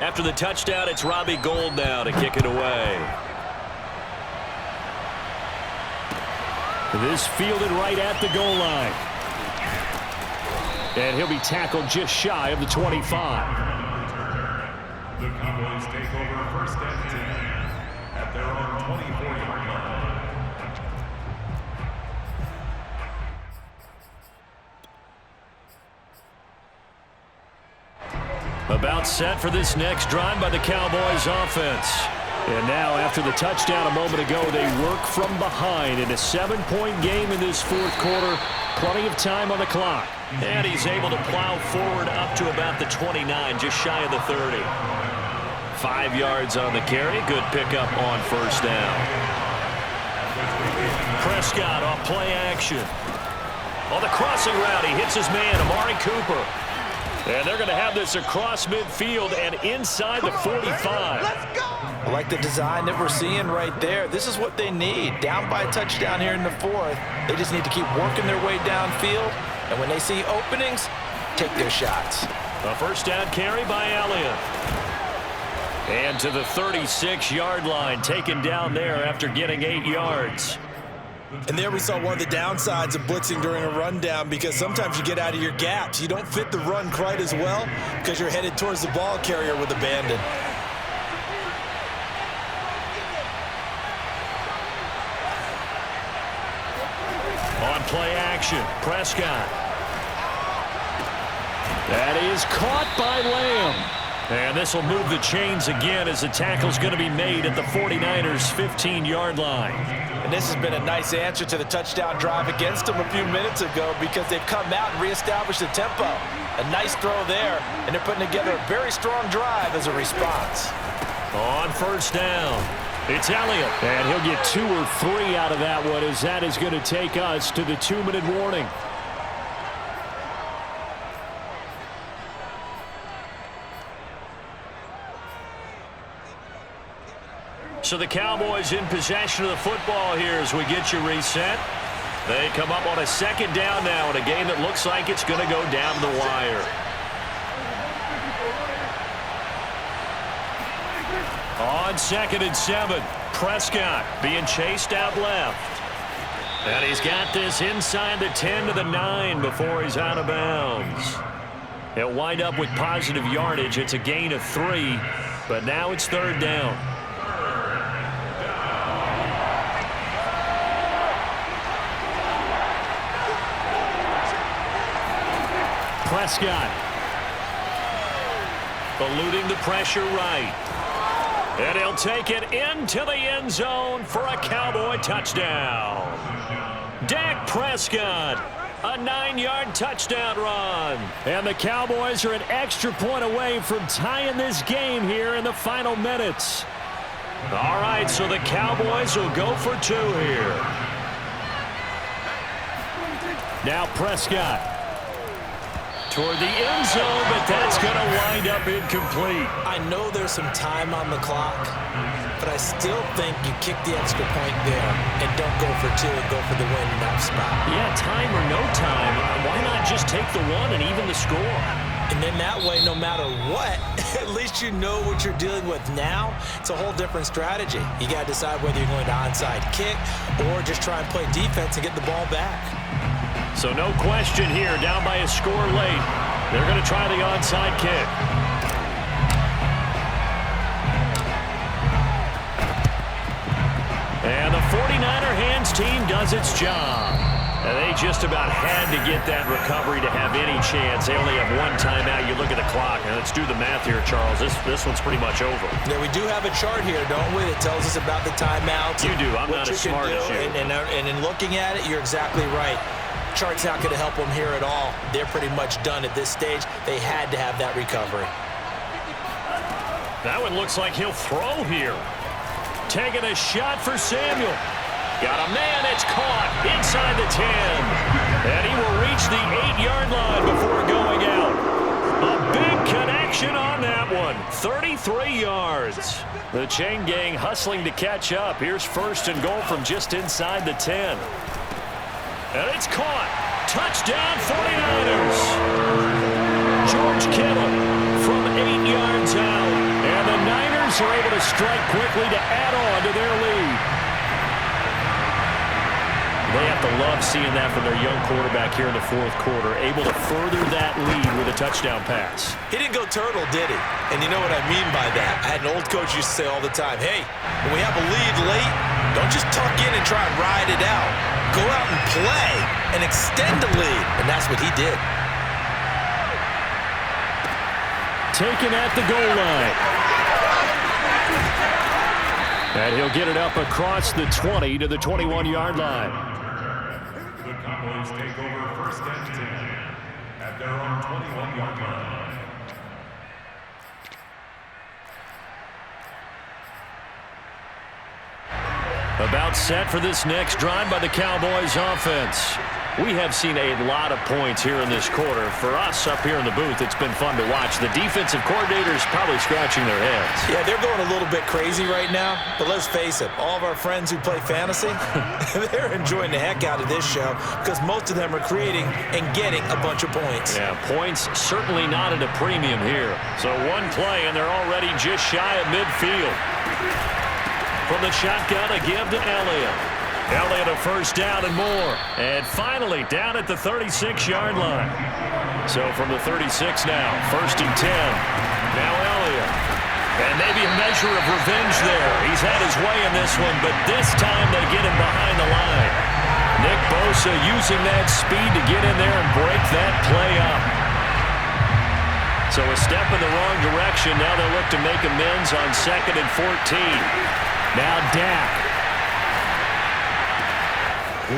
After the touchdown, it's Robbie Gould now to kick it away. This fielded right at the goal line. And he'll be tackled just shy of the 25. The Cowboys take over first and 10 at their own 24-yard line. About set for this next drive by the Cowboys offense. And now after the touchdown a moment ago, they work from behind in a 7-point game in this fourth quarter. Plenty of time on the clock. And he's able to plow forward up to about the 29, just shy of the 30. 5 yards on the carry. Good pickup on first down. Prescott off play action. On the crossing route, he hits his man, Amari Cooper. And they're going to have this across midfield and inside the 45. Let's go! I like the design that we're seeing right there. This is what they need. Down by a touchdown here in the fourth. They just need to keep working their way downfield. And when they see openings, take their shots. A first down carry by Elliott. And to the 36-yard line, taken down there after getting 8 yards. And there we saw one of the downsides of blitzing during a rundown, because sometimes you get out of your gaps. You don't fit the run quite as well because you're headed towards the ball carrier with abandon. On play action, Prescott. That is caught by Lamb. And this will move the chains again as the tackle's going to be made at the 49ers' 15-yard line. And this has been a nice answer to the touchdown drive against them a few minutes ago, because they've come out and reestablished the tempo. A nice throw there, and they're putting together a very strong drive as a response. On first down, it's Elliott. And he'll get 2 or 3 out of that one, as that is going to take us to the 2-minute warning. So the Cowboys in possession of the football here as we get you reset. They come up on a second down now in a game that looks like it's going to go down the wire. On 2nd and 7, Prescott being chased out left. And he's got this inside the 10 to the 9 before he's out of bounds. He'll wind up with positive yardage. It's a gain of 3, but now it's 3rd down. Prescott eluding the pressure right. And he'll take it into the end zone for a Cowboy touchdown. Dak Prescott, a 9-yard touchdown run. And the Cowboys are an extra point away from tying this game here in the final minutes. All right, so the Cowboys will go for 2 here. Now Prescott toward the end zone, but that's going to wind up incomplete. I know there's some time on the clock, but I still think you kick the extra point there and don't go for 2 and go for the win in that spot. Yeah, time or no time, why not just take the 1 and even the score? And then that way, no matter what, at least you know what you're dealing with now. It's a whole different strategy. You got to decide whether you're going to onside kick or just try and play defense and get the ball back. So no question here, down by a score late. They're going to try the onside kick. And the 49er hands team does its job. And they just about had to get that recovery to have any chance. They only have 1 timeout. You look at the clock, and let's do the math here, Charles. This one's pretty much over. Yeah, we do have a chart here, don't we, that tells us about the timeouts. You do. I'm not as smart as you. And in looking at it, you're exactly right. Chart's not going to help them here at all. They're pretty much done at this stage. They had to have that recovery. That one looks like he'll throw here. Taking a shot for Samuel. Got a man, it's caught inside the 10. And he will reach the 8-yard line before going out. A big connection on that one. 33 yards. The chain gang hustling to catch up. Here's 1st and goal from just inside the 10. And it's caught. Touchdown 49ers. George Kittle from 8 yards out. to strike quickly to add on to their lead. They have to love seeing that from their young quarterback here in the fourth quarter, able to further that lead with a touchdown pass. He didn't go turtle, did he? And you know what I mean by that. I had an old coach used to say all the time, hey, when we have a lead late, don't just tuck in and try and ride it out. Go out and play and extend the lead. And that's what he did. Taken at the goal line. And he'll get it up across the 20 to the 21-yard line. The Cowboys take over first and 10 at their own 21-yard line. About set for this next drive by the Cowboys offense. We have seen a lot of points here in this quarter. For us up here in the booth, it's been fun to watch. The defensive coordinators probably scratching their heads. Yeah, they're going a little bit crazy right now. But let's face it, all of our friends who play fantasy, they're enjoying the heck out of this show because most of them are creating and getting a bunch of points. Yeah, points certainly not at a premium here. So one play, and they're already just shy of midfield. From the shotgun, a give to Elliott. Elliott a first down and more. And finally down at the 36-yard line. So from the 36 now, first and 10. Now Elliott. And maybe a measure of revenge there. He's had his way in this one, but this time they get him behind the line. Nick Bosa using that speed to get in there and break that play up. So a step in the wrong direction. Now they look to make amends on 2nd and 14. Now Dak.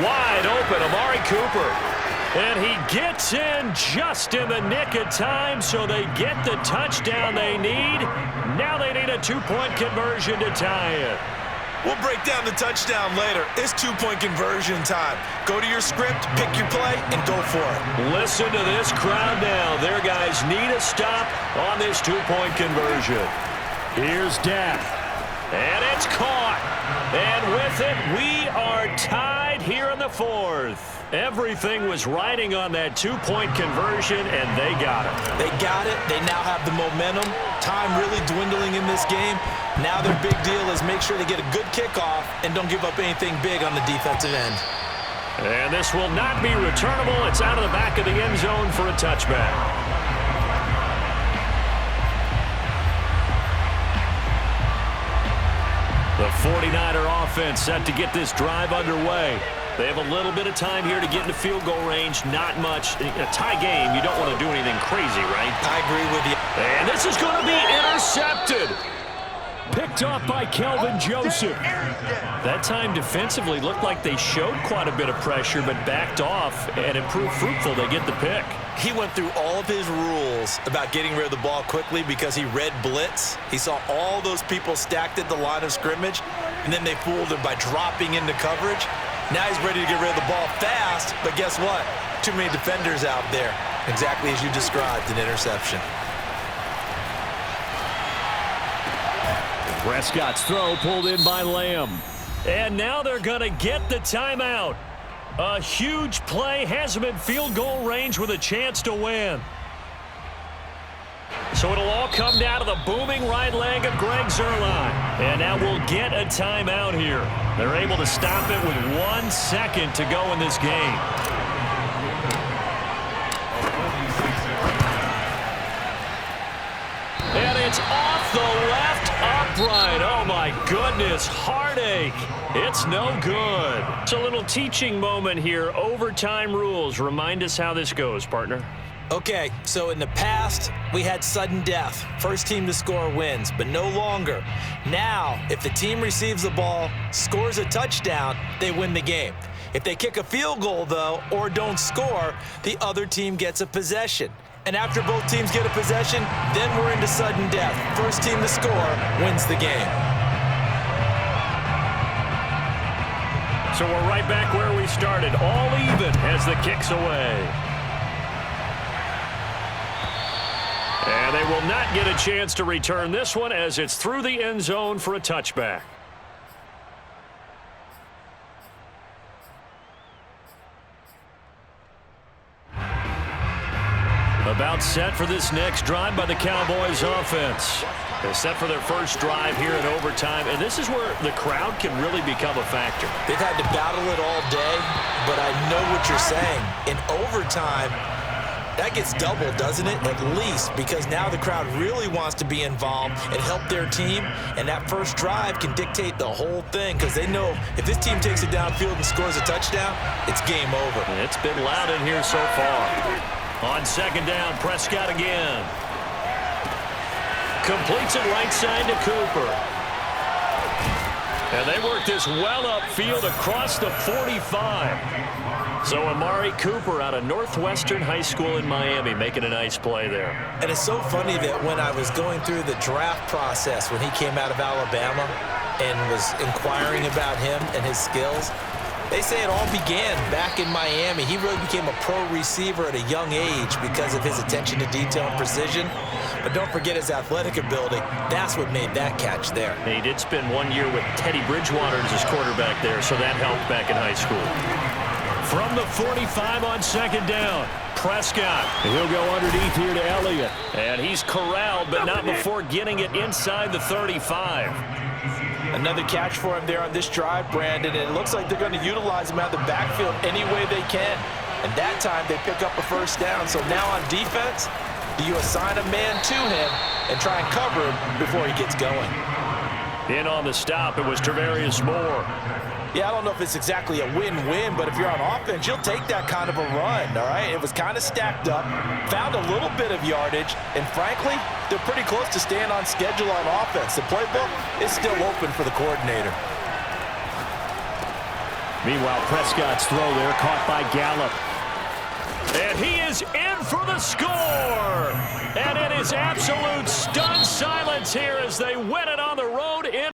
Wide open, Amari Cooper. And he gets in just in the nick of time, so they get the touchdown they need. Now they need a two-point conversion to tie it. We'll break down the touchdown later. It's two-point conversion time. Go to your script, pick your play, and go for it. Listen to this crowd now. Their guys need a stop on this two-point conversion. Here's Dak. And it's caught. And with it, we are tied here in the fourth. Everything was riding on that two-point conversion, and they got it. They got it. They now have the momentum. Time really dwindling in this game. Now their big deal is make sure they get a good kickoff and don't give up anything big on the defensive end. And this will not be returnable. It's out of the back of the end zone for a touchback. The 49er offense set to get this drive underway. They have a little bit of time here to get into field goal range. Not much. A tie game, you don't want to do anything crazy, right? I agree with you. And this is going to be intercepted. Picked off by Kelvin Joseph. That time defensively looked like they showed quite a bit of pressure, but backed off, and it proved fruitful. They get the pick. He went through all of his rules about getting rid of the ball quickly because he read blitz. He saw all those people stacked at the line of scrimmage, and then they fooled him by dropping into coverage. Now he's ready to get rid of the ball fast, but guess what? Too many defenders out there. Exactly as you described, an interception. Prescott's throw pulled in by Lamb. And now they're going to get the timeout. A huge play has them in field goal range with a chance to win. So it'll all come down to the booming right leg of Greg Zuerlein. And now we'll get a timeout here. They're able to stop it with 1 second to go in this game. And it's off the left upright. Oh, my goodness. Heartache. It's no good. It's a little teaching moment here. Overtime rules. Remind us how this goes, partner. Okay, so in the past, we had sudden death. First team to score wins, but no longer. Now, if the team receives the ball, scores a touchdown, they win the game. If they kick a field goal, though, or don't score, the other team gets a possession. And after both teams get a possession, then we're into sudden death. First team to score wins the game. So we're right back where we started, all even as the kick's away. And they will not get a chance to return this one as it's through the end zone for a touchback. About It's set for this next drive by the Cowboys offense. They're set for their first drive here in overtime, and this is where the crowd can really become a factor. They've had to battle it all day, but I know what you're saying. In overtime, that gets doubled, doesn't it? At least, because now the crowd really wants to be involved and help their team, and that first drive can dictate the whole thing because they know if this team takes it downfield and scores a touchdown, it's game over. And it's been loud in here so far. On second down, Prescott again. Completes it right side to Cooper. And they work this well upfield across the 45. So Amari Cooper out of Northwestern High School in Miami making a nice play there. And it's so funny that when I was going through the draft process when he came out of Alabama and was inquiring about him and his skills, they say it all began back in Miami. He really became a pro receiver at a young age because of his attention to detail and precision. But don't forget his athletic ability. That's what made that catch there. He did spend 1 year with Teddy Bridgewater as his quarterback there, so that helped back in high school. From the 45 on second down, Prescott. He'll go underneath here to Elliott. And he's corralled, but not before getting it inside the 35. Another catch for him there on this drive, Brandon. And it looks like they're going to utilize him out of the backfield any way they can. And that time they pick up a first down. So now on defense, do you assign a man to him and try and cover him before he gets going? In on the stop, it was Travarius Moore. Yeah, I don't know if it's exactly a win-win, but if you're on offense, you'll take that kind of a run, all right? It was kind of stacked up, found a little bit of yardage, and frankly, they're pretty close to staying on schedule on offense. The playbook is still open for the coordinator. Meanwhile, Prescott's throw there caught by Gallup. And he is in for the score! And it is absolute stunned silence here as they win it on the road in